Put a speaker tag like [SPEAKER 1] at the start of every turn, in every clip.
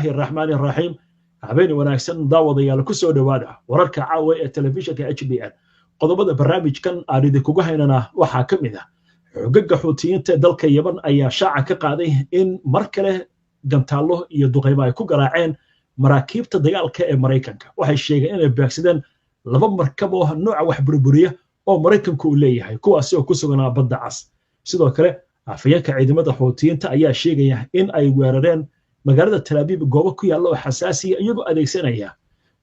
[SPEAKER 1] الرحمن الرحيم habeen wanaagsan daawadayaal ku soo dhawaada wararka caawa ee telefishinka HBN qodobada barnaamijkan aan idinkugu haynana waxaa ka mid ah xogaga xuutiyiinta dalka Yemen ayaa shaaca ka qaaday in mar kale gantaalo iyo duqeymo ay ku garaaceen maraakiibta dagaalka ee Mareykanka waxay sheegeen inay beegsadeen laba markab oo nooca wax burburiya oo Mareykanku uu leeyahay kuwaas oo ku sugan badda Cas sidoo kale afayeenka ciidamada xuutiyiinta ayaa sheegaya in ay weerareen magaalada Tel Aviv goobo ku yaala oo xasaasi ah iyagoo adeegsanaya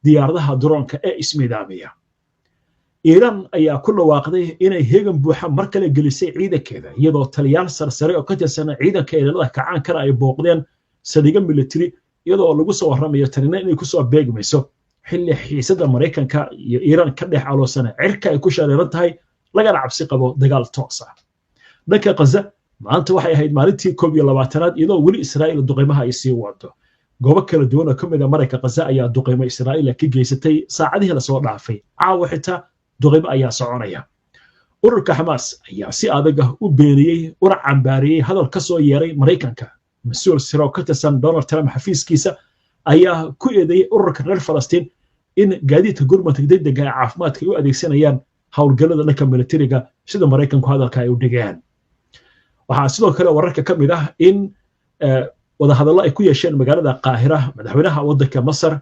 [SPEAKER 1] diyaaradaha droonka ee ismiidaamiya Iran ayaa ku dhawaaqday inay heegan buuxa mar kale gelisay ciidankeeda iyadoo taliyaal sarsare oo ka tirsan ciidanka ilaalada kacaankana ay booqdeen saldhigga military iyadoo lagu soo waramayo tanina inay ku soo beegmayso xilli xiisada Mareykanka iyo Iran ka dhex aloosana cirka ay ku shareeran tahay lagana cabsi qabo dagaal toos ah dhanka Gaza maanta waxay ahayd maalintii 12aad iyadoo wali Israa'iil duqeymaha ay sii wado goobo kala duwan oo kamid ah marayka Gaza ayaa duqeymo Israa'iil ka geysatay saacadihii la soo dhaafay caawa xitaa duqeymo ayaa soconaya ururka Hamas ayaa si adag u beeniyay una cambaariyay hadal ka soo yeeray Mareykanka mas'uul sare oo ka tirsan Donald Trump xafiiskiisa ayaa ku eedeeyay ururka reer Falastiin in gaadiidka gurmadka degdega ah caafimaadka ay u adeegsanayaan hawlgallada dhanka militariga sida Mareykanku hadalka ay u dhigeen waxaa sidoo kale wararka ka mid ah in wada hadallo ay ku yeesheen magaalada Qaahira madaxweynaha waddanka Masar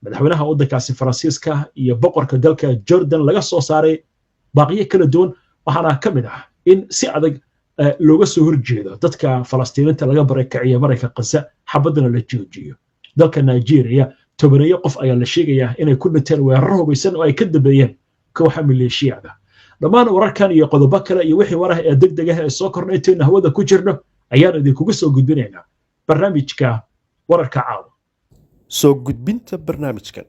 [SPEAKER 1] madaxweynaha waddankaasi Faransiiska iyo boqorka dalka Jordan laga soo saaray baaqiyo kala duwan waxaana ka mid ah in si adag looga soo horjeedo dadka Falastiiniinta laga barakiciyo marayka Gaza xabadana la joojiyo dalka Nigeria tobaneeyo qof ayaa la sheegayaa inay ku dhinteen weerar hubeysan oo ay ka dambeeyeen kooxa maleeshiyada dhammaan wararkan iyo qodobo kale iyo wixii warar ee degdeg ah ee soo kordhay inta hawada ku jirno ayaan idinkugu soo gudbinaynaa barnaamijka wararka caawa
[SPEAKER 2] soo gudbinta barnaamijkan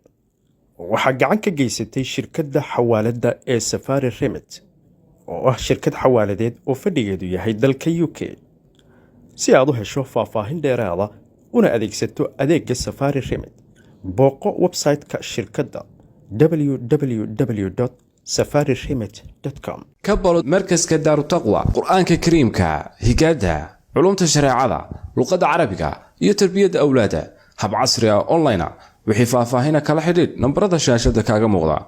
[SPEAKER 2] waxaa gacan ka geysatay shirkadda xawaaladda ee Safari Remit oo ah shirkad xawaaladeed oo fadhigeedu yahay dalka UK si aad u hesho faahfaahin dheeraad ah una adeegsato adeegga Safari Remit booqo website-ka shirkadda www.safariremit.com
[SPEAKER 3] كبر مركز كدار التقوى قرآن كريم هجادة علوم الشريعة لغة عربية يتربية أولاده هب عصرية أونلاين وحفافة كلا حديد نمبر الشاشة كاغا مغلا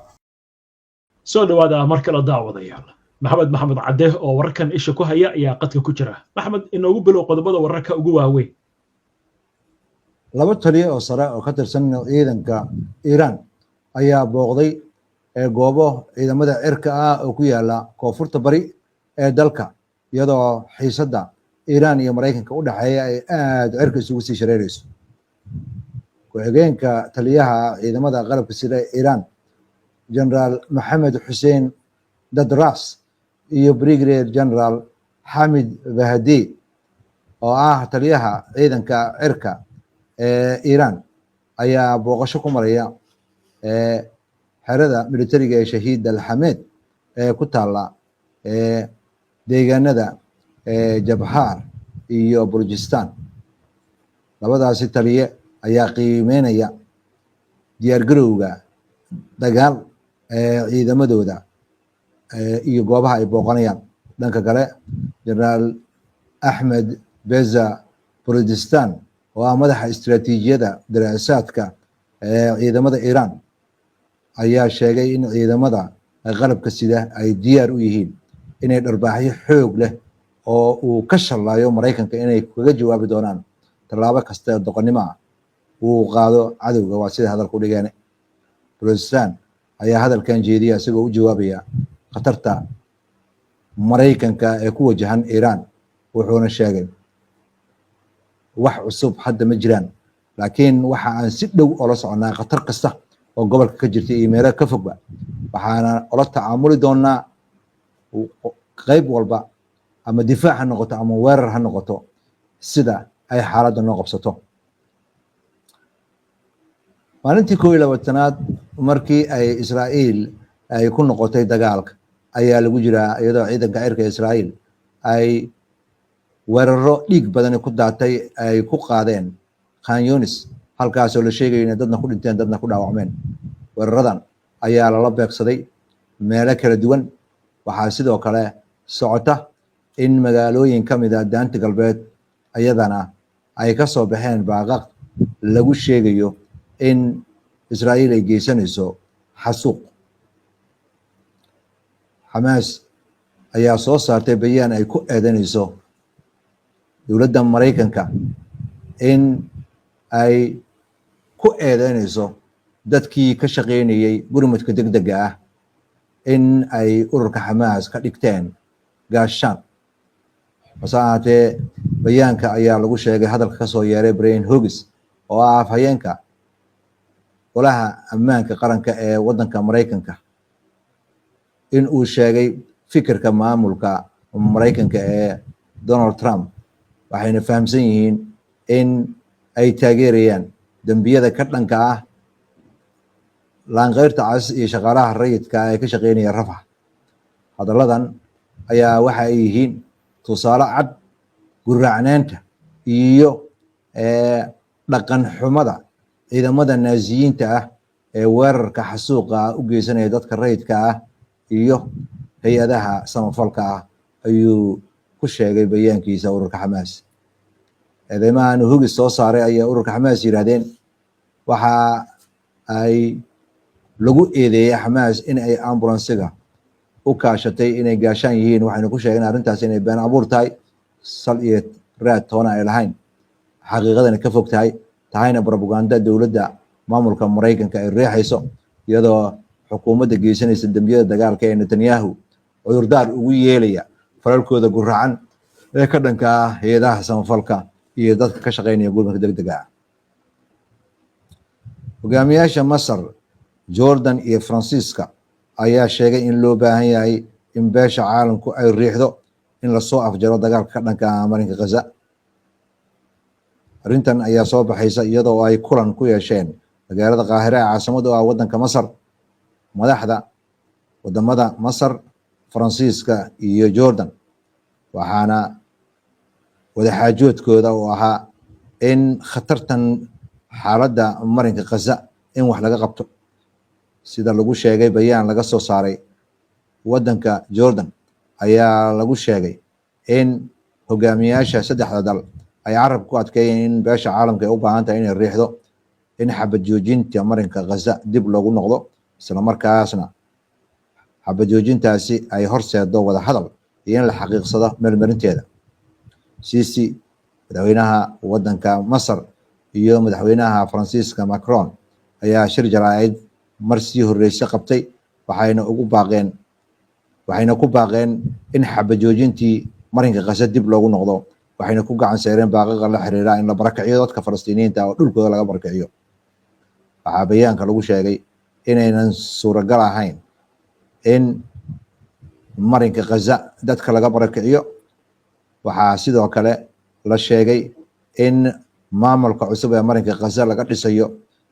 [SPEAKER 1] soo dhawaada mar kale daawadayaal maxamed cadde oo wararkan isha ku haya ayaa qadka ku jira maxamed inoogu bilow qodobada wararka ugu waaweyn
[SPEAKER 4] laba taliye oo sare oo ka tirsan ciidanka Iran ayaa booqday goobo ciidamada cirka ah oo ku yaala koonfurta bari ee dalka iyadoo xiisada Iran iyo Mareykanka u dhaxeeya ay aad cirka isugu sii shareerayso ku-xigeenka taliyaha ciidamada qalabka sida Iran General Mohammed Hussein Dadras iyo Brigadier General Hamid Bahadi oo ah taliyaha ciidanka cirka ee Iran ayaa booqasho ku maraya xerada militariga ee Shahiid Al-Hamed ee ku taala deegaanada Jabhar iyo Balochistan labadaasi taliye ayaa qiimeynaya diyaar garowga dagaal ciidamadooda iyo goobaha ay booqanayaan dhanka kale General Ahmed Beza Balochistan oo ah madaxa istiraatiijiyadda daraasaadka ciidamada Iran ayaa sheegay in ciidamada qalabka sida ay diyaar u yihiin inay dharbaaxyo xoog leh oo uu ka shalayo Mareykanka inay kaga jawaabi doonaan tallaabo kasta oo doqonnimo ah uu qaado cadowga waa sida hadalku dhigeen Balochistan ayaa hadalkan jeediyay isagoo u jawaabaya khatarta Mareykanka ee ku wajahan Iran wuxuuna sheegay wax cusub hadda ma jiraan laakiin waxa aan si dhow ula soconaa khatar kasta oo gobolka ka jirta iyo meelo ka fogba waxaana ula tacaamuli doonaa qayb walba ama difaac ha noqoto ama weerar ha noqoto sida ay xaaladda noo qabsato maalintii 12aad markii ay Israa'iil ay ku noqotay dagaalka ayaa lagu jiraa iyadoo ciidanka cirka Israa'iil ay weeraro dhiig badan ku daatay ay ku qaadeen Khan Yunis halkaas oo la sheegay in dadna ku dhinteen dadna ku dhaawacmeen weeraradan ayaa la beegsaday meelo kala duwan waxaa sidoo kale socota in magaalooyin kamid ah daanta galbeed ayadana ay ka soo baxeen baaqaq lagu sheegayo in Israa'iil ay geysanayso xasuuq. Xamaas ayaa soo saartay bayaan ay ku eedanayso dowladda Mareykanka in ay ku eedeynayso dadkii ka shaqeynayay gurmadka degdega ah in ay ururka Xamaas ka dhigteen gaashaan. hase ahaatee bayaanka ayaa lagu sheegay hadalka ka soo yeeray Brian Hughes oo ah afhayeenka golaha ammaanka qaranka ee waddanka Mareykanka in uu sheegay fikirka maamulka Mareykanka ee Donald Trump waxayna fahamsan yihiin in ay taageerayaan dambiyada ka dhanka ah laanqeyrta cas iyo shaqaalaha rayidka ee ka shaqeynaya Rafax. Hadalladan ayaa waxa ay yihiin tusaale cad guracnaanta iyo dhaqan xumada ciidamada Naaziyiinta ah ee weerarka xasuuqa u geysanaya dadka rayidka ah iyo hay-adaha samafalka ah ayuu ku sheegay bayaankiisa ururka Xamaas. Eedeymahan Hughes soo saaray ayaa ururka Xamaas yiraahdeen waxa ay lagu eedeeyay Xamaas in ay ambulansiga u kaashatay inay gaashaan yihiin, waxayna ku sheegeen arrintaas inay been abuur tahay, sal iyo raad toona ay lahayn, xaqiiqadana ka fog tahayna propaganda dowladda maamulka Mareykanka ay riixayso iyadoo xukuumadda geysanaysa dambiyada dagaalka ee Netanyahu cudurdaar ugu yeelaya falalkooda guracan ee ka dhanka ah hay-adaha samafalka iyo dadka ka shaqeynaya gurmadka degdega ah. Hogaamiyaasha Masar, Jordan iyo Faransiiska ayaa sheegay in loo baahan yahay in beesha caalamku ay riixdo in lasoo afjaro dagaalka ka dhanka ah marinka Gaza. Arrintan ayaa soo baxaysa iyadoo ay kulan ku yeesheen magaalada Qaahira ee caasimada u ah waddanka Masar madaxda wadamada Masar, Faransiiska iyo Jordan, waxaana wadaxaajoodkooda uu ahaa in khatartan xaaladda marinka Gaza in wax laga qabto. Sida lagu sheegay bayaan laga soo saaray waddanka Jordan ayaa lagu sheegay in hogaamiyaasha saddexda dal ay carab ku adkeeyeen in beesha caalamka ay u baahan tahay inay riixdo in xabad joojinta marinka Gaza dib loogu noqdo, isla markaasna xabad joojintaasi ay horseedo wada hadal iyo in la xaqiiqsado meelmarinteeda. Sisi, madaxweynaha waddanka Masar iyo madaxweynaha Faransiiska Macron ayaa shir jaraa'id mar sii horreysay qabtay, waxayna ku baaqeen in xabad joojintii marinka Gaza dib loogu noqdo, waxayna ku gacan saareen baaqiqa la xiriira in la barakiciyo dadka Falastiiniyiinta oo dhulkooda laga barakiciyo. Waxaa bayaanka lagu sheegay inaynan suuragal ahayn in marinka Gaza dadka laga barakiciyo. Waxaa sidoo kale la sheegay in maamulka cusub ee marinka Gaza laga dhisayo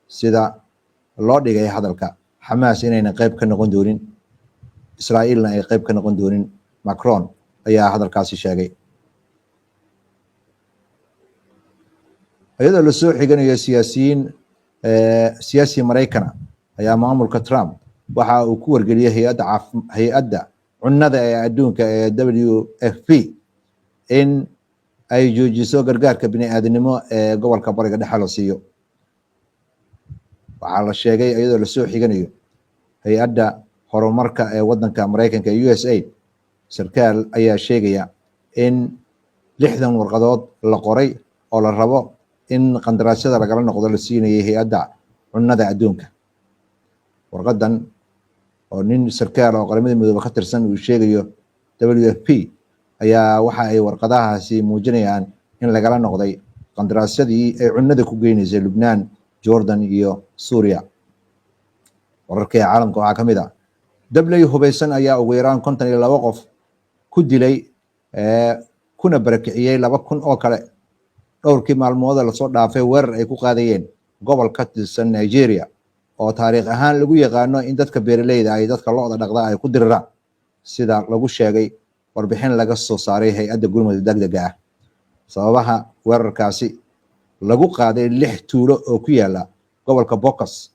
[SPEAKER 4] sida loo dhigay hadalka Xamaas inaynan qayb ka noqon doonin, Israa'iilna ay qayb ka noqon doonin. Macron ayaa hadalkaasi sheegay. Iyadoo la soo xiganayo siyaasi Mareykan ayaa maamulka Trump waxa uu ku wargeliyay hay-adda cunnada ee adduunka ee WFP in ay joojiso gargaarka bini'aadanimo ee gobolka bariga dhexe la siiyo. Waxaa la sheegay iyadoo la soo xiganayo hay-adda horumarka ee waddanka Mareykanka USAID, sarkaal ayaa sheegaya in 60 warqadood la qoray oo la rabo in qandaraasyada lagala noqdo la siinayay hay-adda cunnada adduunka. Warqadan oo nin sarkaal oo qaramada midoobe ka tirsan uu sheegayo WFP ayaa waxa ay warqadahaasi muujinayaan in lagala noqday qandaraasyadii ay cunnada ku geynaysay Lubnaan, Jordan iyo Suuriya. Wararka caalamka waxaa ka mid ah dabley hubeysan ayaa ugu yaraan 52 qof ku dilay kuna barakiciyay 2,000 oo kale dhowrkii maalmood la soo dhaafay weerar ay ku qaadayeen gobol ka tirsan Nigeria oo taariikh ahaan lagu yaqaano in dadka beeraleyda ay dadka lo'da dhaqda ay ku diriraan, sida lagu sheegay warbixin laga soo saaray hay-adda gurmadka degdega ah. Sababaha weerarkaasi lagu qaaday 6 tuulo oo ku yaala gobolka Bokas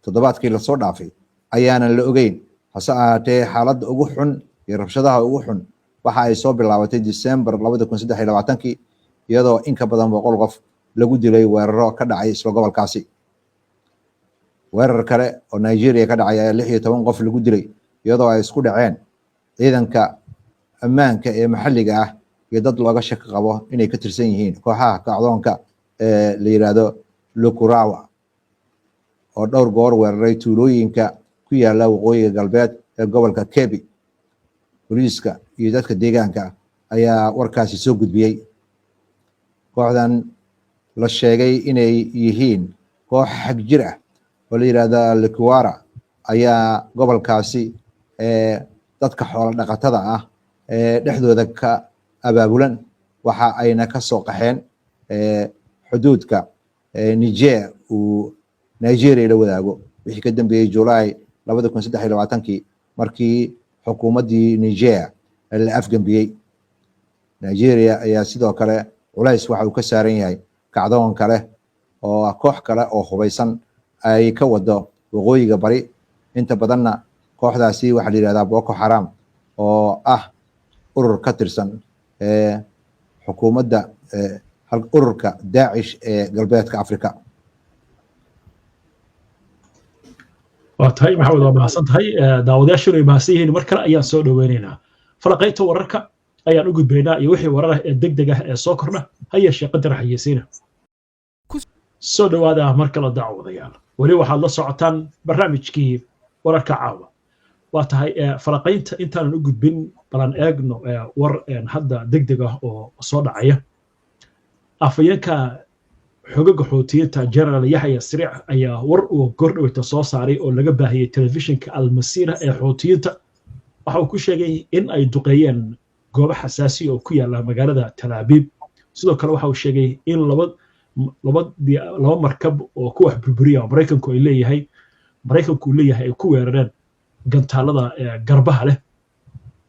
[SPEAKER 4] toddobaadkii la soo dhaafay ayaanan la ogeyn. Hase ahaatee xaaladda ugu xun iyo rabshadaha ugu xun waxa ay soo bilaabatay December 2023 iyadoo in ka badan 100 qof lagu dilay weeraro ka dhacay isla gobolkaasi. weerar kale oo Nigeria ka dhacay ayaa 16 qof lagu dilay iyadoo ay isku dhaceen ciidanka ammaanka ee maxalliga ah iyo dad looga shaki qabo inay ka tirsan yihiin kooxaha kacdoonka la yiraahdo Lukurawa oo dhowr goor weeraray tuulooyinka ku yaala waqooyiga galbeed ee gobolka Kebbi. Booliiska iyo dadka deegaanka ayaa warkaasi soo gudbiyay. kooxdan la sheegay inay yihiin koox xag jir ah oo la yiraahdo Lukurawa ayaa gobolkaasi dadka xoolo dhaqatada ah dhexdooda ka abaabulan waxa ayna ka soo qaxeen xuduudka Niger uu Nigeria la wadaago wixii ka dambeeyay July 2023 markii xukuumaddii Niger la afgambiyay. Nigeria ayaa sidoo kale culays waxa uu ka saaran yahay kacdoon kale oo koox kale oo hubeysan ay ka wado waqooyiga bari. inta badanna kooxdaasi waxa la yiraahdaa Boko Haram oo ah urur ka tirsan xukuumadda ururka Daesh ee galbeedka Afrika.
[SPEAKER 1] waa tahay maxamed waa mahadsan tahay daawadayaashuna ay mahadsan yihiin mar kale ayaan soo dhaweynaynaa falaqaynta wararka ayaan u gudbaynaa iyo wixii warar ee degdeg ah ee soo korna ha yeeshee qadar xayeysiina soo dhawaada mar kale daawadayaal weli waxaad la socotaan barnaamijkii wararka caawa waa tahay falaqaynta intaanan u gudbin balan eegno war hadda degdeg ah oo soo dhacaya afayeenka xogaga xoutiyiinta General Yahya Sariic ayaa war uu gordhawta soo saaray oo laga baahiyay telefishinka Al-Masira ee xoutiyiinta waxa uu ku sheegay in ay duqeeyeen goobo xasaasi oo ku yaala magaalada Tel Aviv. sidoo kale waxa uu sheegay in laba markab oo ku wax burburiya Mareykanku leeyahay ay ku weerareen gantaalada garbaha leh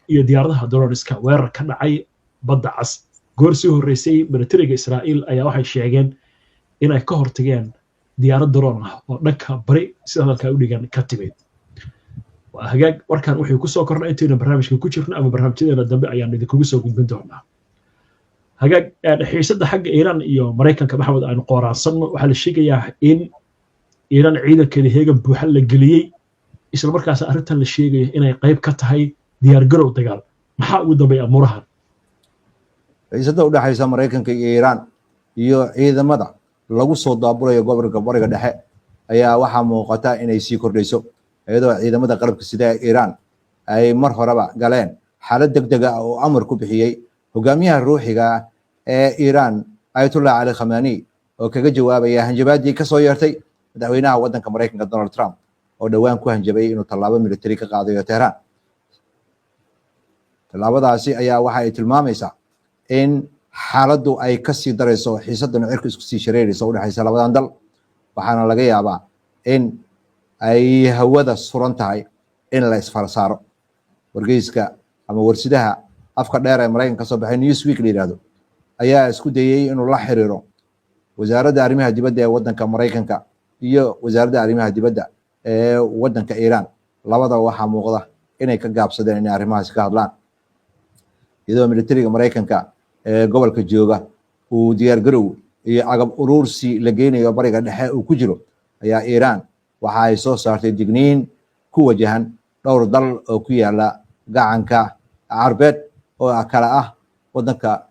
[SPEAKER 1] iyo diyaaradaha droniska weerar ka dhacay badda cas. goor sii horeysay militariga Israa'iil ayaa waxay sheegeen inay ka hortageen diyaarad drone ah oo dhanka bari sida halka u dhigan ka timid. waa hagaag warkan wuxuu ku soo kornay intii barnaamijka ku jirna ama barnaamijyadeena dambe ayaan idinku soo gudbin doonaa. hagaag xiisadda xagga Iran iyo Mareykanka maxamed aan qoraansan waxa la sheegayaa in Iran ciidankeeda heegan buuxa la geliyay isla markaas arrintan la sheegayo inay qayb ka tahay diyaar garow dagaal. maxaa ugu dambeeyay amurahan
[SPEAKER 4] xiisadda u dhaxaysa Mareykanka iyo Iran iyo ciidamada lagu soo daabulayo gobolka bariga dhexe ayaa waxaa muuqata inay sii kordhayso iyadoo ciidamada qalabka sida Iran ay mar horeba galeen xaalad degdeg ah oo amar ku bixiyay hogaamiyaha ruuxiga ee Iran Ayatollah Ali Khamenei oo kaga jawaabaya hanjabaadii ka soo yeertay madaxweynaha waddanka Mareykanka Donald Trump oo dhawaan ku hanjabay inuu tallaabo militari ka qaadayo Tehran. tallaabadaasi ayaa waxa ay tilmaamaysaa in xaaladdu ay ka sii darayso xiisaddan cirka isku sii shareeraysa u dhaxaysa labadan dal waxaana laga yaabaa in ay hawada suran tahay in la isfara saaro. wargeyska ama warsidaha afka dheer ee Mareykanka ka soo baxay Newsweek la yiraahdo ayaa isku dayay inuu la xiriiro wasaaradda arrimaha dibadda ee waddanka Mareykanka iyo wasaaradda arrimaha dibadda ee waddanka Iran. labada waxaa muuqda inay ka gaabsadeen inay arrimahaas ka hadlaan iyadoo militariga Mareykanka ee gobolka jooga uu diyaar garow iyo agab urursi la geynayo bariga dhexe uu ku jiro ayaa Iran waxa ay soo saartay digniin ku wajahan dhowr dal oo ku yaala gacanka Carbeed oo kala ah waddanka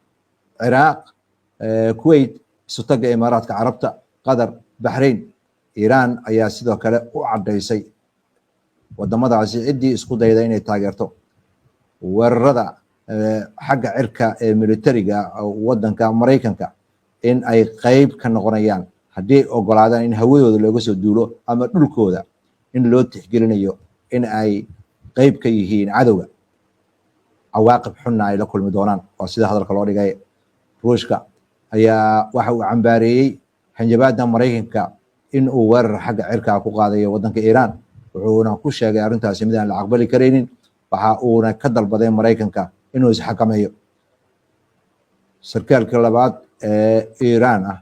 [SPEAKER 4] Ciraaq, Kuwait, Sultanka Imaaraadka Carabta, Qatar, Bahrain. Iran ayaa sidoo kale u cadaysay wadamadaasi ciddii isku dayda inay taageerto weerarada xagga cirka ee militariga waddanka Mareykanka in ay qayb ka noqonayaan haddii ay ogolaadaan in hawadooda looga soo duulo ama dhulkooda in loo tixgelinayo in ay qayb ka yihiin cadowga. cawaaqib xunna ay la kulmi doonaan waa sida hadalka loo dhigay. ruushka ayaa waxa uu cambaareeyey hanjabaadda Mareykanka in uu weerar xagga cirka ku qaadayo waddanka Iran wuxuuna ku sheegay arrintaasi mid aan la aqbali kareynin waxa uuna ka dalbaday Mareykanka inuu isxakameeyo. sarkaalka labaad ee Iran ah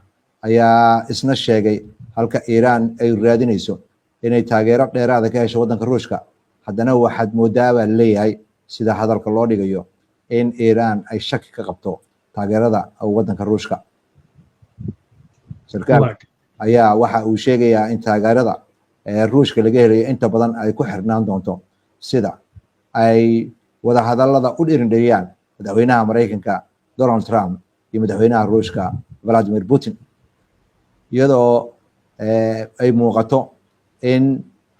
[SPEAKER 4] ayaa isna sheegay halka Iran ay raadinayso inay taageero dheeraad ah ka hesho waddanka Ruushka haddana waxaad moodaa baa leeyahay sida hadalka loo dhigayo in Iran ay shaki ka qabto taageerada waddanka Ruushka. sarkaal ayaa waxa uu sheegayaa in taageerada ruushka laga helayo inta badan ay ku xirnaan doonto sida ay wada hadallada u dhirindhiriyaan madaxweynaha Mareykanka Donald Trump iyo madaxweynaha Ruushka Vladimir Putin, iyadoo ay muuqato in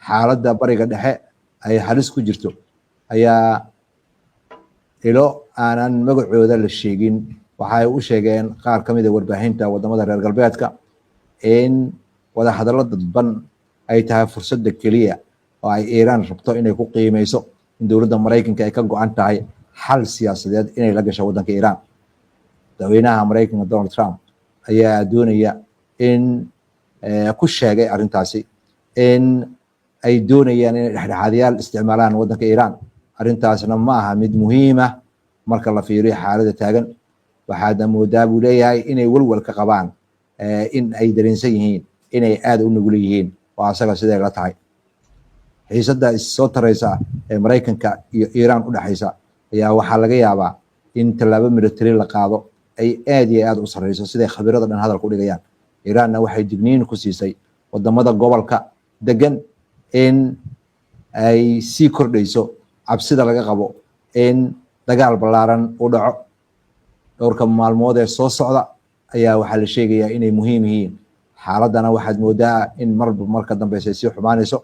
[SPEAKER 4] xaaladda bariga dhexe ay halis ku jirto. Ayaa ilo aanan magacooda la sheegin waxay u sheegeen qaar ka mid ah warbaahinta wadamada reer galbeedka in wada hadallo dadban ay tahay fursadda keliya oo ay Iiraan rabto inay ku qiimeyso in dowladda Mareykanka ay ka go'an tahay xal siyaasadeed inay la gasho waddanka Iiraan. Madaxweynaha Mareykanka Donald Trump ayaa doonaya in ku sheegay arrintaasi in ay doonayaan inay dhexdhexaadiyaal isticmaalaan waddanka Iiraan. Arrintaasna ma aha mid muhiim ah marka la fiiriyo xaaladda taagan. Waxaadna moodaa buu leeyahay inay walwal ka qabaan in ay dareensan yihiin inay aad u nugul yihiin oo asaga sidee la tahay. Xiisadda soo taraysa ee Mareykanka iyo Iiraan u dhaxaysa ayaa waxaa laga yaabaa in tallaabo military la qaado ay aad iyo aad u sareyso siday khabiirada dhan hadalka u dhigayaan. Iiraanna waxay digniin ku siisay wadamada gobolka degan in ay sii kordhayso cabsida laga qabo in dagaal ballaaran u dhaco. Dhowrka maalmood ee soo socda ayaa waxaa la sheegayaa inay muhiim yihiin. Xaaladana waxaad moodaa in marba marka dambeysa ay sii xumaanayso,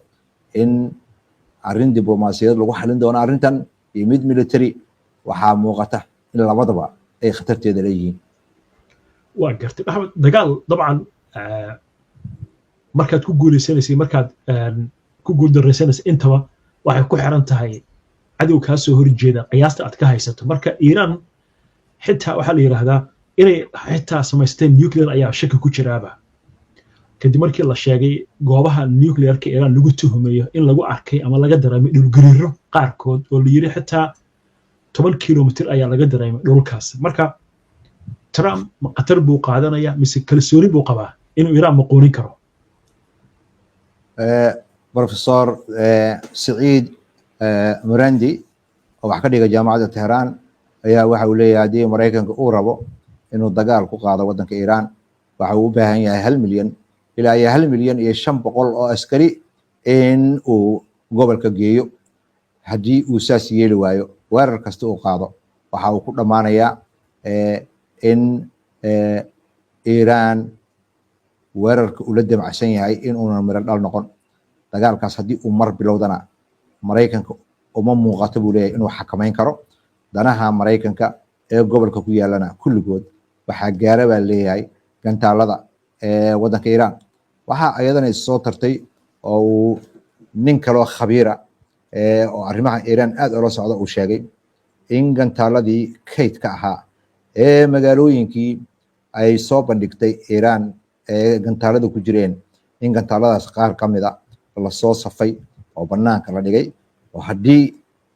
[SPEAKER 4] in arrin diblomaasiyadeed lagu xalin doono arrintan iyo mid military. Waxaa muuqata in labadaba ay khatarteeda leeyihiin.
[SPEAKER 1] waa gartay Axmed, dagaal dabcan markaad ku guuleysanaysay markaad ku guuldareysanaysa intaba waxay ku xiran tahay cadow kaa soo horjeeda qiyaasta aad ka haysato. Marka Iiraan xitaa waxaa la yiraahdaa inay xitaa samaysteen nuclear ayaa shaki ku jiraaba kadib markii la sheegay goobaha nuclearka Iiraan lagu tuhumayo in lagu arkay ama laga dareemay dhulgariiro qaarkood oo la yiri xitaa 10 kilomitir ayaa laga dareemay dhulkaas. Marka Trump qatar buu qaadanaya mise kalsooni buu qabaa inuu Iiraan maqoonin karo?
[SPEAKER 4] Professor Saeed Murandi oo wax ka dhiga jaamacadda Tehran ayaa waxa uu leeyahay haddii Mareykanka uu rabo inuu dagaal ku qaado waddanka Iiraan waxa uu u baahan yahay 1 milyan ilaa 1 milyan iyo 500 oo askari in uu gobolka geeyo. Haddii uu saas yeeli waayo weerar kasta uu qaado waxa uu ku dhamaanayaa in Iiraan weerarka uu la damacsan yahay in uuna miro dhal noqon. Dagaalkaas haddii uu mar bilowdana Mareykanka uma muuqato buu leeyahay inuu xakameyn karo. Danaha Mareykanka ee gobolka ku yaalana kulligood waxaa gaara baa leeyahay gantaalada waddanka Iiraan. Waxaa ayadana soo tartay oo uu nin kaloo khabiira oo arrimaha Iiraan aad ula socda uu sheegay in gantaaladii kaydka ahaa ee magaalooyinkii ay soo bandhigtay Iiraan ee gantaalada ku jireen in gantaaladaas qaar ka mid ah la soo safay oo banaanka la dhigay, oo haddii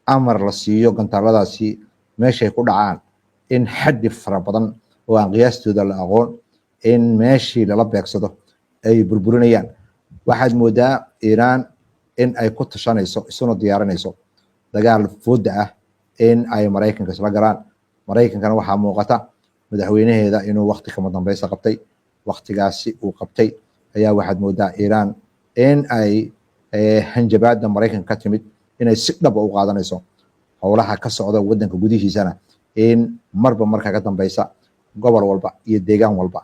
[SPEAKER 4] amar la siiyo gantaaladaasi meeshay ku dhacaan in xaddi fara badan oo aan qiyaastooda la aqoon in meeshii lala beegsado ay burburinayaan. Waxaad moodaa Iiraan in ay ku tashanayso isuna diyaarinayso dagaal fooda ah in ay Mareykanka isla galaan. Mareykankana waxaa muuqata madaxweynaheeda inuu waqti kama dambeysa qabtay. Waqtigaasi uu qabtay ayaa waxaad moodaa Iiraan in ay hanjabaadda Mareykanka ka timid inay si dhab u qaadanayso howlaha ka socda waddanka gudihiisana in marba marka ka dambeysa gobol walba iyo deegaan walba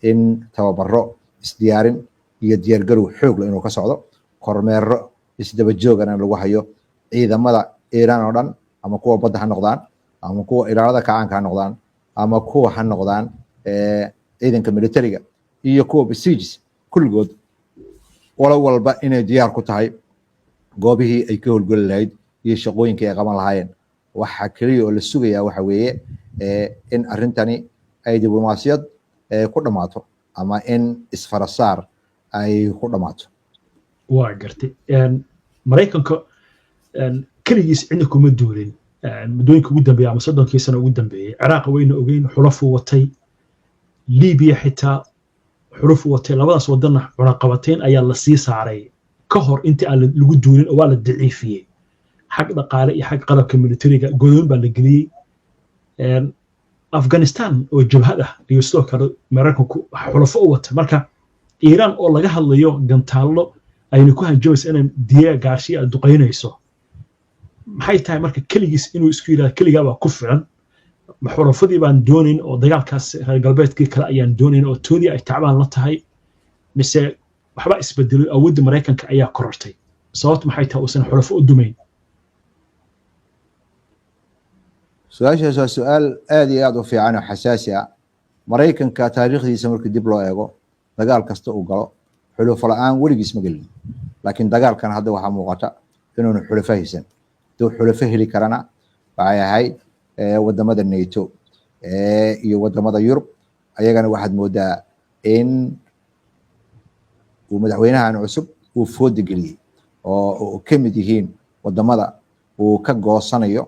[SPEAKER 4] in tababaro isdiyaarin iyo diyaargarow xoog leh inuu ka socdo, kormeero isdaba joogana lagu hayo ciidamada Iiraan oo dhan, ama kuwa badda ha noqdaan ama kuwa ilaalada kacaanka ha noqdaan ama kuwa ha noqdaan ciidanka militariga iyo kuwa besiegis kulligood walo walba inay diyaar ku tahay goobihii ay ka howlgeli lahayd iyo shaqooyinkii ay qaban lahaayeen. Waxa kaliya oo la sugayaa waxa weeye in arrintani ay diblomaasiyad ku dhamaato ama in isfarasaar ay ku dhamaato.
[SPEAKER 1] waa gartay Mareykanka kaligiis cidna kuma duulin muddooyinka ugu dambeeyay ama 30 sano ugu dambeeyay. Ciraaq wayna ogeyn xulaf uu watay, Liibiya xitaa xulaf uu watay. Labadaas wadana cunaqabateyn ayaa la sii saaray ka hor intii aan lagu duulin oo waa la daciifiyay. Xag dhaqaale iyo xag qalabka militariga godoon baa la geliyay. Afghanistan oo jabhad ah iyo sidoo kale Mareykanku xulafo u wata. Marka iiraan oo laga hadlayo gantaallo ayna ku hanjabaysa inay Diego Garcia duqeynayso maxay tahay marka keligiis inuu isku yiraahdo keligaa baa ku filan maxurafadii baan doonayn oo dagaalkaas reer galbeedkii kale ayaan doonayn oo toodii ay tacbaan la tahay mise waxba isbedelay awoodda Mareykanka ayaa korortay sababtu maxay tahay uusan xulafo u dumayn
[SPEAKER 4] su-aashaas waa su-aal aad iyo aad u fiican oo xasaasi ah Mareykanka taariikhdiisa markii dib loo eego dagaal kasta uu galo xulufo la'aan weligiis ma gelin laakiin dagaalkan hadda waxaa muuqata inuuna xulafo haysan duu xulafo heli karana waxay ahayd wadamada NATO iyo wadamada Yurub ayagana waxaad moodaa in uu madaxweynahan cusub uu fooda geliyay oo ka mid yihiin wadamada uu ka goosanayo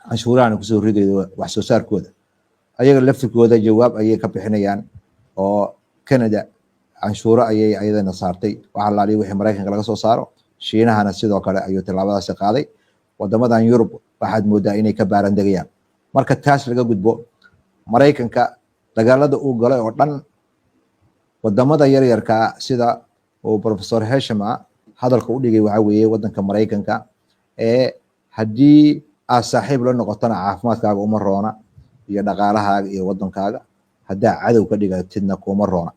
[SPEAKER 4] canshuurahan kusoo ridayo wax soo saarkooda ayaga laftirkooda jawaab ayay ka bixinayaan oo Canada canshuuro ayay ayadana saartay waxa la leeyahay wixii Mareykanka laga soo saaro Shiinahana sidoo kale ayuu tallaabadaas qaaday wadamadan Yurub waxaad moodaa inay ka baaran degayaan marka taas laga gudbo Mareykanka dagaalada uu galay oo dhan wadamada yaryarka sida oo Professor Heshima hadalka u dhigay waxa weeye wadanka Mareykanka haddii aad saaxiib la noqotana caafimaadkaaga uma roona iyo dhaqaalahaaga iyo wadankaaga haddaa cadow ka dhigatidna kuma roona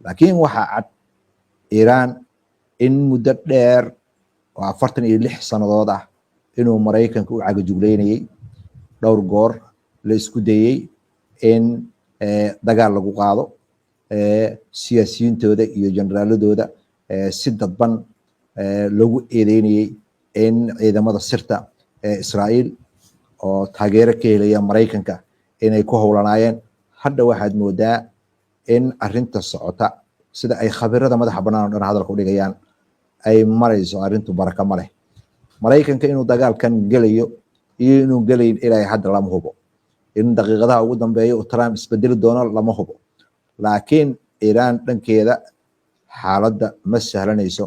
[SPEAKER 4] laakiin waxaa cad Iiraan in muddo dheer oo 46 sanadood ah inuu Mareykanka u cagajugleynayay dhowr goor la isku dayay in dagaal lagu qaado siyaasiyiintooda iyo generaaladooda si dadban lagu eedeynayay in ciidamada sirta Israa'iil oo taageero ka helaya Mareykanka inay ku howlanaayeen hadda waxaad moodaa in arinta socota sida ay khabirada madaxa bannaan oo dhan hadalka u dhigayaan ay marayso arintu baraka ma leh Mareykanka inuu dagaalkan galayo iyo inuu galayn ilaa hadda lama hubo in daqiiqadaha ugu dambeeya oo Trump isbedeli doono lama hubo laakiin Iiraan dhankeeda xaaladda ma sahlanayso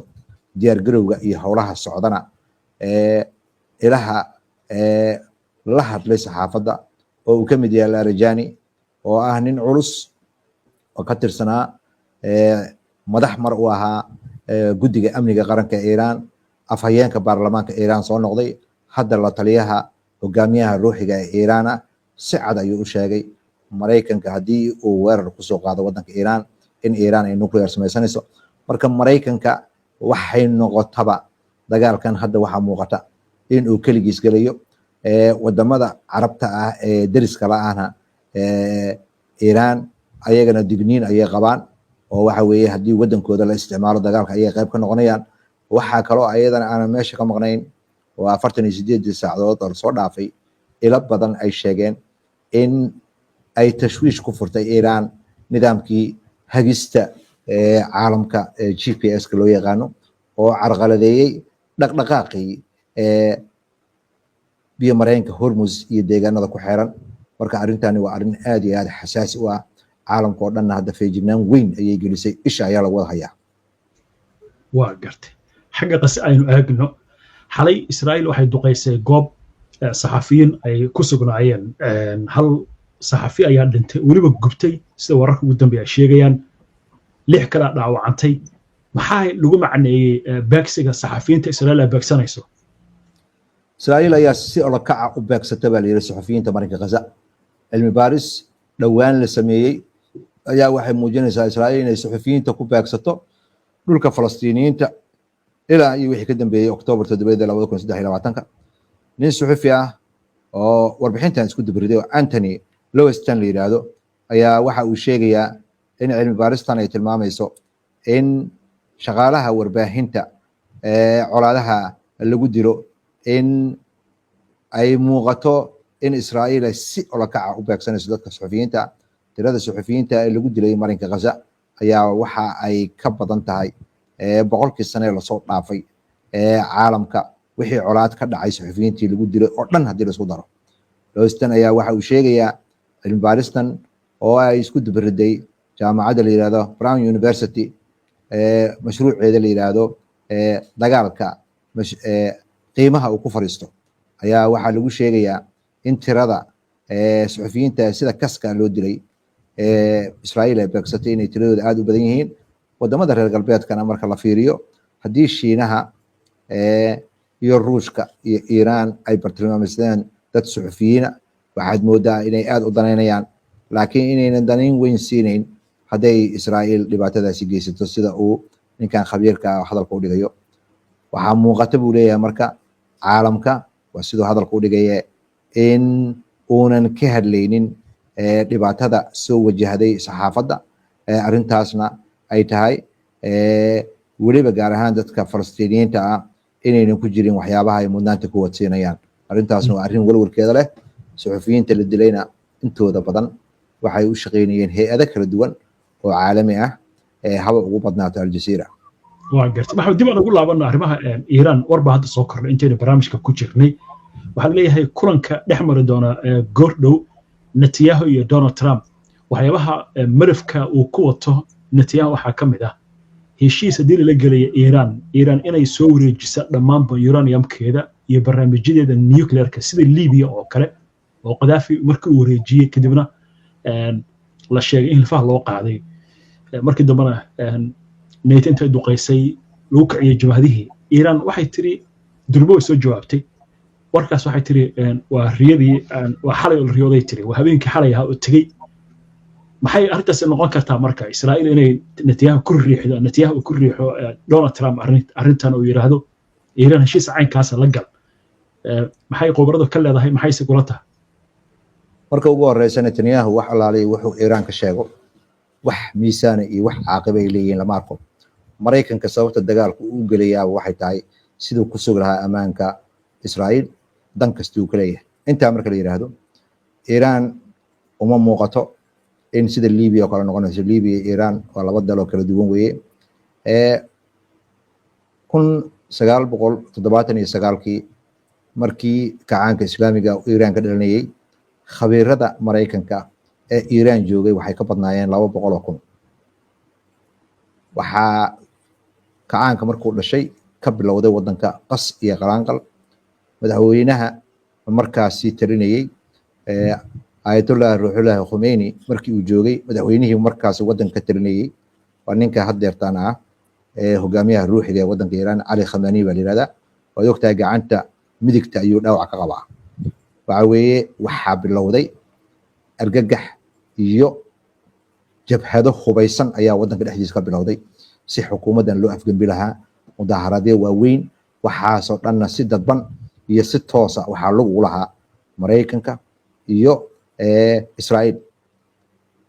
[SPEAKER 4] diyaar garowga iyo howlaha socdana ilaha la hadlay saxaafadda oo uu ka mid yahay Larijani oo ah nin culus oo ka tirsanaa madax mar u ahaa guddiga amniga qaranka Iiraan afhayeenka baarlamaanka Iiraan soo noqday hadda la taliyaha hogaamiyaha ruuxiga ee Iiraan si cad ayuu u sheegay Mareykanka haddii uu weerar ku soo qaado wadanka Iiraan in Iiraan ay nuclear samaysanayso marka Mareykanka waxay noqotaba dagaalkan hadda waxa muuqata in uu kaligiis galayo wadamada carabta ah ee dariska la'aana Iiraan ayagana digniin ayay qabaan oo waxa weeye haddii wadankooda la isticmaalo dagaalka ayay qayb ka noqonayaan waxa kale oo ayadana aan meesha ka maqnayn oo 48 saacadood oo soo dhaafay ila badan ay sheegeen in ay tashwiish ku furtay Iiraan nidaamkii hagista caalamka GPS-ka loo yaqaano oo carqaladeeyay dhaqdhaqaaqii biyo mareenka Hormuz iyo deegaanada ku xeeran marka arintani waa arin aad iyo aad xasaasi u ah caalamka oo dhan hadda feejignaan weyn ayay gelisay isha ayaa lagu wada hayaa
[SPEAKER 1] waa gartay xagga qas aynu aagno xalay Israa'iil waxay duqeysay goob saxafiyiin ay ku sugnaayeen hal saxafi ayaa dhintay waliba gubtay sida wararka ugu dambeeya sheegayaan 6 kala dhaawacantay maxaa lagu macneeyay beegsiga saxafiyiinta Israa'iil ay beegsanayso
[SPEAKER 4] Israa'iil ayaa si olakaca u beegsatay baa la yiri saxafiyiinta marinka Gaza cilmi baaris dhawaan la sameeyay ayaa waxay muujinaysaa Israa'iil inay saxafiyiinta ku beegsato dhulka Falastiiniyiinta ilaa iyo wixii ka dambeeyay Oktoobar 7 2023 nin saxafi ah oo warbixintan isku dubriday Anthony Lowenstein la yiraahdo ayaa waxa uu sheegayaa in cilmi baaristan ay tilmaamayso in shaqaalaha warbaahinta colaadaha lagu dilo in ay muuqato in Israa'iil ay si olakaca u beegsanayso dadka saxafiyiinta tirada saxafiyiinta ee lagu dilay marinka Gaza ayaa waxa ay ka badan tahay boqolkii sano la soo dhaafay caalamka wixii colaad ka dhacay saxafiyiintii lagu dilay oo dhan hadii la isku daro Lowenstein ayaa waxa uu sheegayaa cilmi baaristan oo ay isku dubriday jaamacadda la yiraahdo Brown University mashruuceeda la yiraahdo dagaalka qiimaha uu ku fariisto ayaa waxa lagu sheegayaa in tirada saxafiyiinta sida kaska loo dilay Israa'iil ay beegsatay inay tiradooda aad u badan yihiin. Wadamada reer galbeedkana marka la fiiriyo haddii Shiinaha iyo Ruushka iyo Iiraan ay bartilmaameedsadeen dad suxufiyiina waxaad moodaa inay aad u danaynayaan, laakiin inaynan danayn weyn siinayn hadday Israa'iil dhibaatadaasi geysato sida uu ninkan khabiirka hadalka u dhigayo. waxaa muuqata buu leeyahay marka caalamka waa sidoo hadalka u dhigaya in uunan ka hadlaynin dhibaatada soo wajahday saxaafadda, arrintaasna ay tahay weliba gaar ahaan dadka Falastiiniyiinta ah inaynan ku jirin waxyaabaha ay mudnaanta ku wadsiinayaan. Arrintaasna waa arrin walwalkeeda leh. Suxufiyiinta la dilayna intooda badan waxay u shaqaynayeen hay'ado kala duwan oo caalami ah, haba ugu badnaato Al-Jazeera.
[SPEAKER 1] waa gartay waxaan dib ugu laabanaa arrimaha Iiraan warba hadda soo kordhay intayna barnaamijka ku jirnay. waxaan leeyahay kulanka dhex mari doona goordhow Netanyahu iyo Donald Trump waxyaabaha marifka uu ku wato Netanyahu waxaa ka mid ah heshiis haddii la gelaya Iiraan inay soo wareejiso dhammaanba uraniumkeeda iyo barnaamijyadeeda nuclearka sida Liibiya oo kale oo Qadaafi markii uu wareejiyey kadibna la sheegay in hilfaha loo qaaday markii dambena NATO intay duqaysay lagu kiciyay jabhadihii. Iiraan waxay tiri durbo soo jawaabtay warkaas, waxay tiri waa riyadii waa xalay oo riyooday tiri waa habeenkii xalay ahaa oo tagay. maxay arrintaas noqon kartaa marka Israa'iil inay Netanyahu ku riixo Donald Trump arrintan uu yiraahdo Iiraan heshiis caynkaas la gal? maxay qobaradu ka leedahay, maxayse kula tahay?
[SPEAKER 4] marka ugu horeysa Netanyahu wax alaalay wuxuu Iiraan ka sheego wax miisaan iyo wax caaqib ay leeyihiin lama arko. Mareykanka sababta dagaalku uu galayaa waxay tahay sidoo ku sug lahaa amaanka Israa'iil dan kastuu ka leeyahay. intaa marka la yiraahdo Iiraan uma muuqato in sida Liibiya kala noqonayso. Liibiya iyo Iiraan waa laba dal oo kala duwan weeye. 1979kii markii kacaanka Islaamiga Iiraan ka dhalanayay, khabiirada Mareykanka ee Iiraan joogay waxay ka badnaayeen 200,000. waxaa kacaanka markuu dhashay ka bilowday wadanka qas iyo qalaanqal. madaxweynaha markaasi talinayay Ayatollah Ruuxullah Khomeini markii uu joogay, madaxweynihii markaas wadanka talinayay waa ninka haddeertaan ah hogaamiyaha ruuxiga ee wadanka Iiraan, Ali Khamenei baa la yiraahdaa. waad ogtahay gacanta midigta ayuu dhaawac ka qabaa. waxa weeye waxaa bilowday argagax iyo jabhado hubaysan ayaa wadanka dhexdiisa ka bilowday si xukuumadan loo afgambi lahaa. mudaaharadyo waaweyn waxaasoo dhanna si dadban iyo si toosa waxaa lagu lahaa Mareykanka iyo Israa'iil.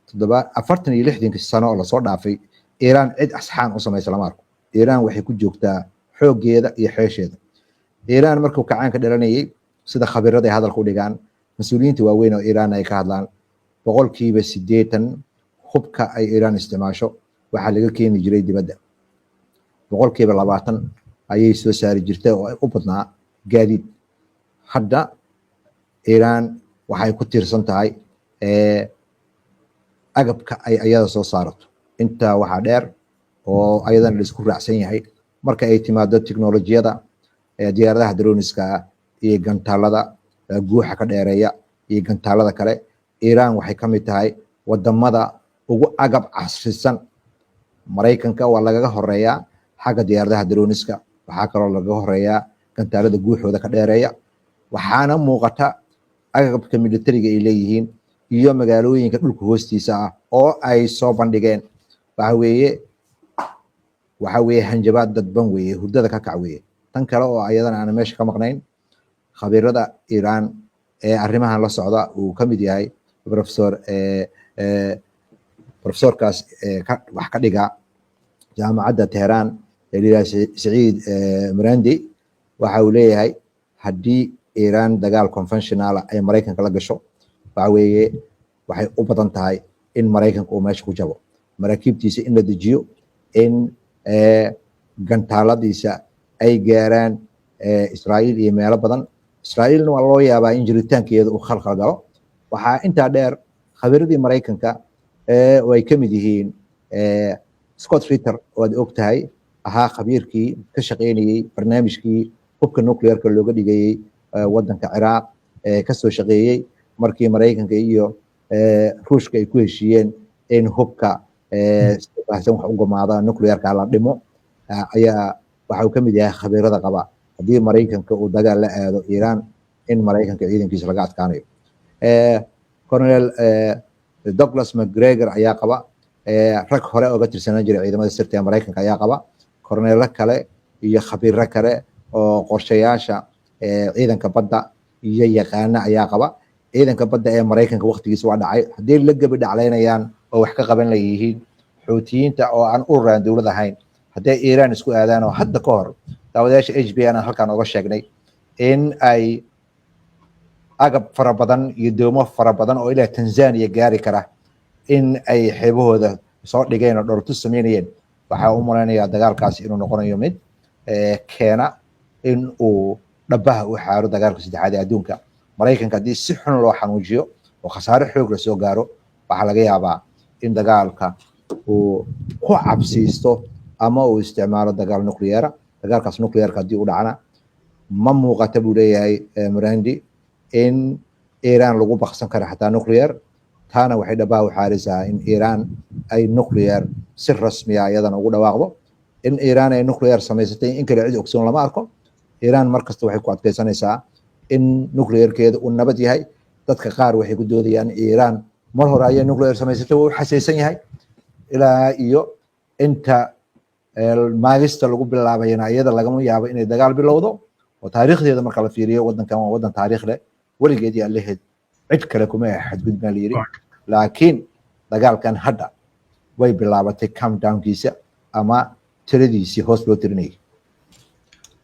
[SPEAKER 4] 46 sano oo lasoo dhaafay Iiraan cid asxaan u samaysa lama arko. Iiraan waxay ku joogtaa xooggeeda iyo xeesheeda. Iiraan markuu kacaanka dhalanayay sida khabiirada ay hadalka u dhigaan, mas'uuliyiinta waaweyn oo Iiraan ay ka hadlaan 80% hubka ay Iiraan isticmaasho waxaa laga keeni jiray dibadda. 20% ayay soo saari jirtay oo ay u badnaa gaadiid. hadda Iiraan waxay ku tiirsan tahay agabka ay ayada soo saarato. intaa waxaa dheer oo ayadan la isku raacsan yahay marka ay timaado tiknoolajiyada diyaaradaha droniska iyo gantaalada guuxa ka dheereeya iyo gantaalada kale. Iiraan waxay ka mid tahay wadamada ugu agab casrisan. Mareykanka waa lagaga horeeyaa xagga diyaaradaha droniska, waxaa kaloo lagaga horeeyaa gantaalada guuxooda ka dheereeya. waxaana muuqata agabka militariga ay leeyihiin iyo magaalooyinka dhulka hoostiisa ah oo ay soo bandhigeen. waxa weeye hanjabaad dadban weeye, hurdada ka kac weeye. tan kale oo ayadana aan meesha ka maqnayn, khabiirada Iiraan ee arrimahan la socda uu ka mid yahay professorkaas wax ka dhiga jaamacadda Tehran ee la yiraahdo Saciid Mirandi. waxa uu leeyahay haddii Iiraan dagaal conventional ay Mareykanka la gasho, waxa weeye waxay u badan tahay in Mareykanka uu meesha ku jabo, maraakiibtiisa in la dejiyo, in gantaaladiisa ay gaaraan Israa'iil iyo meelo badan. Israa'iilna waa loo yaabaa in jiritaankeeda uu khalkhal galo. waxaa intaa dheer khabiiradii Mareykanka oo ay ka mid yihiin Scott Ritter oo aad ogtahay ahaa khabiirkii ka shaqeynayay barnaamijkii hubka nuclearka looga dhigayay wadanka Ciraaq, ka soo shaqeeyay markii Mareykanka iyo ruushka ay ku heshiiyeen in hubka baahsan wax u gumaada nuclearka la dhimo ayaa waxa uu ka mid yahay khabiirada qaba haddii Mareykanka uu dagaal la aado Iran in Mareykanka ciidankiisa laga adkaanayo Colonel Douglas McGregor ayaa qaba rag hore oo ka tirsanaan jiray ciidamada sirta ee Mareykanka ayaa qaba korneello kale iyo khabiirro kale oo qorshayaasha ciidanka badda iyo yaqaana ayaa qaba ciidanka badda ee Mareykanka waqtigiisa waa dhacay haddii la gabi dhacleynayaan oo wax ka qaban leeyihiin xuutiyiinta oo aan u raan dawlad ahayn haddii Iran isku aadaan oo hadda ka hor daawadayaasha HBN halkan uga sheegnay in ay agab fara badan iyo doomo fara badan oo ilaa Tanzania gaari kara in ay xeebahooda soo dhigeen oo dhortu sameeyeen waxa uu maraynayaa dagaalkaas inuu noqonayo mid keena in uu dhabaha u xaaro dagaalka saddexaad ee adduunka Mareykanka haddii si xun loo xanuujiyo oo khasaare xoog la soo gaaro waxa laga yaabaa in dagaalka uu ku cabsiisto ama uu isticmaalo dagaal nuclear dagaalkaas nuclearka haddii uu dhacana ma muuqata buu leeyahay Mirandi in Iran lagu baqsan karo xataa nuclear taana waxay dhabaha u xaarisaa in Iran ay nuclear si rasmi ah iyadana ugu dhawaaqdo in Iran ay nuclear samaysatay in kale cid ogsoon lama arko Iran markasta waxay ku adkaysanaysaa in nuclearkeedu uu nabad yahay dadka qaar waxay ku doodayaan Iran mar hore ayay nuclear samaysatay oo xasaysan yahay ilaa iyo inta maagista lagu bilaabayna iyada lagama yaabo inay dagaal bilowdo oo taariikhdeeda marka la fiiriyo wadankan waa wadan taariikh leh waligeed yaa leeyahay cid kale kuma xadgudub ma leeyiri laakiin dagaalkan hadda way bilaabatay countdownkiisa ama tiradiisii hoos loo tirinayay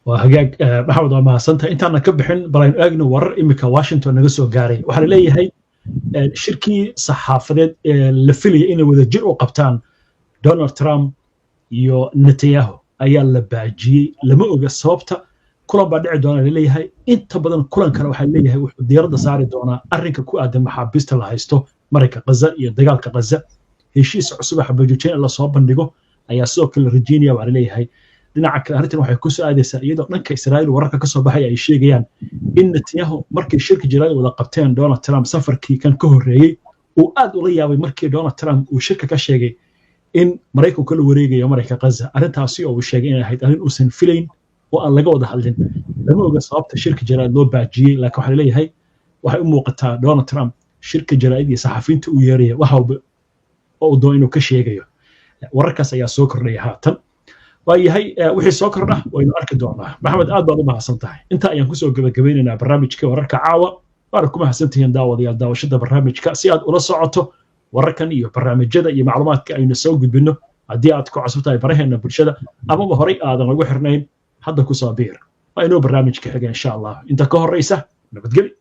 [SPEAKER 1] waa hagaag maxamed waa mahadsantahay intaana ka bixin balaynu eegno warar imika Washington naga soo gaaray waxaa la leeyahay shirkii saxaafadeed ee la filayay inay wada jir u qabtaan Donald Trump iyo Netanyahu ayaa la baajiyay lama oga sababta kulan baa dhici doona la leeyahay inta badan kulankana waxa leeyahay wuxuu diiradda saari doonaa arrinka ku aadan maxaabiista la haysto Mareykanka Gaza iyo dagaalka Gaza heshiis cusub xabajoojin la soo bandhigo ayaa sidoo kale Virginia waa leeyahay dhinaca kale arrintan waxay ku soo aadaysaa iyadoo dhanka Israa'iil wararka ka soo baxay ay sheegayaan in Netanyahu markii shirka jiraad wada qabteen Donald Trump safarkii kan ka horeeyay uu aad ula yaabay markii Donald Trump uu shirka ka sheegay in Mareykanku la wareegayo Mareykanka Gaza arrintaasi oo uu sheegay in ahayd arrin uusan filayn oo aan laga wada hadlin lama oga sababta shirka jaraa'id loo baajiyay laakiin waxa leeyahay waxay u muuqataa Donald Trump shirka jaraa'id iyo saxafiyiinta uu yeeray waxa uu doon inuu ka sheegayo wararkaas ayaa soo kordhaya haatan waayahay wixii soo kordha waynu arki doonaa maxamed aad baad u mahadsantahay inta ayaan kusoo gabagabaynaynaa barnaamijka wararka caawa waana ku mahadsantihiin daawadayaal daawashada barnaamijka si aad ula socoto wararkan iyo barnaamijyada iyo macluumaadka aynu soo gudbino haddii aad ku cusub tahay baraheena bulshada amaba horay aadan lagu xirnayn hadda ku soo biir waa inuu barnaamijka xiga insha Allah inta ka horeysa nabadgelyo